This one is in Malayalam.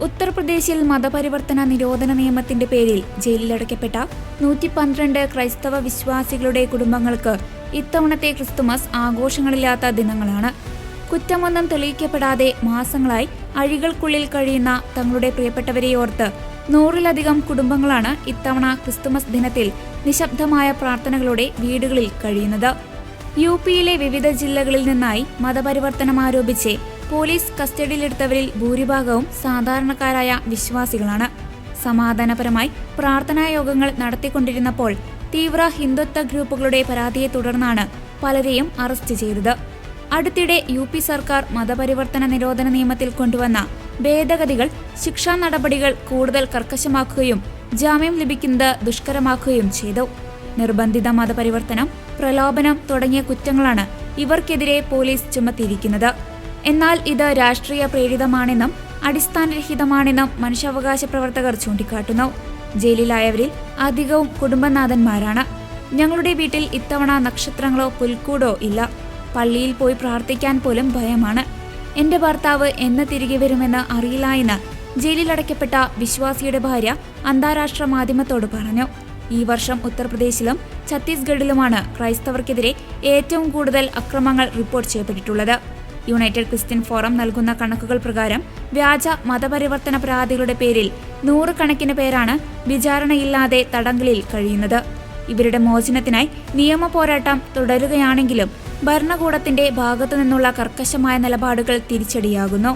ഉത്തർപ്രദേശിൽ മതപരിവർത്തന നിരോധന നിയമത്തിന്റെ പേരിൽ ജയിലിലടയ്ക്കപ്പെട്ട 112 ക്രൈസ്തവ വിശ്വാസികളുടെ കുടുംബങ്ങൾക്ക് ഇത്തവണത്തെ ക്രിസ്തുമസ് ആഘോഷങ്ങളില്ലാത്ത ദിനങ്ങളാണ്. കുറ്റമൊന്നും തെളിയിക്കപ്പെടാതെ മാസങ്ങളായി അഴികൾക്കുള്ളിൽ കഴിയുന്ന തങ്ങളുടെ പ്രിയപ്പെട്ടവരെ ഓർത്ത് 100-ലധികം കുടുംബങ്ങളാണ് ഇത്തവണ ക്രിസ്തുമസ് ദിനത്തിൽ നിശബ്ദമായ പ്രാർത്ഥനകളോടെ വീടുകളിൽ കഴിയുന്നത്. യുപിയിലെ വിവിധ ജില്ലകളിൽ നിന്നായി മതപരിവർത്തനം ആരോപിച്ച് പോലീസ് കസ്റ്റഡിയിലെടുത്തവരിൽ ഭൂരിഭാഗവും സാധാരണക്കാരായ വിശ്വാസികളാണ്. സമാധാനപരമായി പ്രാർത്ഥനായോഗങ്ങൾ നടത്തിക്കൊണ്ടിരുന്നപ്പോൾ തീവ്ര ഹിന്ദുത്വ ഗ്രൂപ്പുകളുടെ പരാതിയെ തുടർന്നാണ് പലരെയും അറസ്റ്റ് ചെയ്തത്. അടുത്തിടെ യുപി സർക്കാർ മതപരിവർത്തന നിരോധന നിയമത്തിൽ കൊണ്ടുവന്ന ഭേദഗതികൾ ശിക്ഷാ നടപടികൾ കൂടുതൽ കർക്കശമാക്കുകയും ജാമ്യം ലഭിക്കുന്നത് ദുഷ്കരമാക്കുകയും ചെയ്തു. നിർബന്ധിത മതപരിവർത്തനം, പ്രലോഭനം തുടങ്ങിയ കുറ്റങ്ങളാണ് ഇവർക്കെതിരെ പോലീസ് ചുമത്തിയിരിക്കുന്നത്. എന്നാൽ ഇത് രാഷ്ട്രീയ പ്രേരിതമാണെന്നും അടിസ്ഥാനരഹിതമാണെന്നും മനുഷ്യാവകാശ പ്രവർത്തകർ ചൂണ്ടിക്കാട്ടുന്നു. ജയിലിലായവരിൽ അധികവും കുടുംബനാഥന്മാരാണ്. ഞങ്ങളുടെ വീട്ടിൽ ഇത്തവണ നക്ഷത്രങ്ങളോ പുൽക്കൂടോ ഇല്ല. പള്ളിയിൽ പോയി പ്രാർത്ഥിക്കാൻ പോലും ഭയമാണ്. എന്റെ ഭർത്താവ് എന്ന് തിരികെ വരുമെന്ന് അറിയില്ല എന്ന് ജയിലിലടയ്ക്കപ്പെട്ട വിശ്വാസിയുടെ ഭാര്യ അന്താരാഷ്ട്ര മാധ്യമത്തോട് പറഞ്ഞു. ഈ വർഷം ഉത്തർപ്രദേശിലും ഛത്തീസ്ഗഡിലുമാണ് ക്രൈസ്തവർക്കെതിരെ ഏറ്റവും കൂടുതൽ അക്രമങ്ങൾ റിപ്പോർട്ട് ചെയ്യപ്പെട്ടിട്ടുള്ളത്. യുണൈറ്റഡ് ക്രിസ്ത്യൻ ഫോറം നൽകുന്ന കണക്കുകൾ പ്രകാരം വ്യാജ മതപരിവർത്തന പരാതികളുടെ പേരിൽ 100 കണക്കിന് പേരാണ് വിചാരണയില്ലാതെ തടങ്കലിൽ കഴിയുന്നത്. ഇവരുടെ മോചനത്തിനായി നിയമ പോരാട്ടം തുടരുകയാണെങ്കിലും ഭരണകൂടത്തിന്റെ ഭാഗത്തുനിന്നുള്ള കർക്കശമായ നിലപാടുകൾ തിരിച്ചടിയാകുന്നു.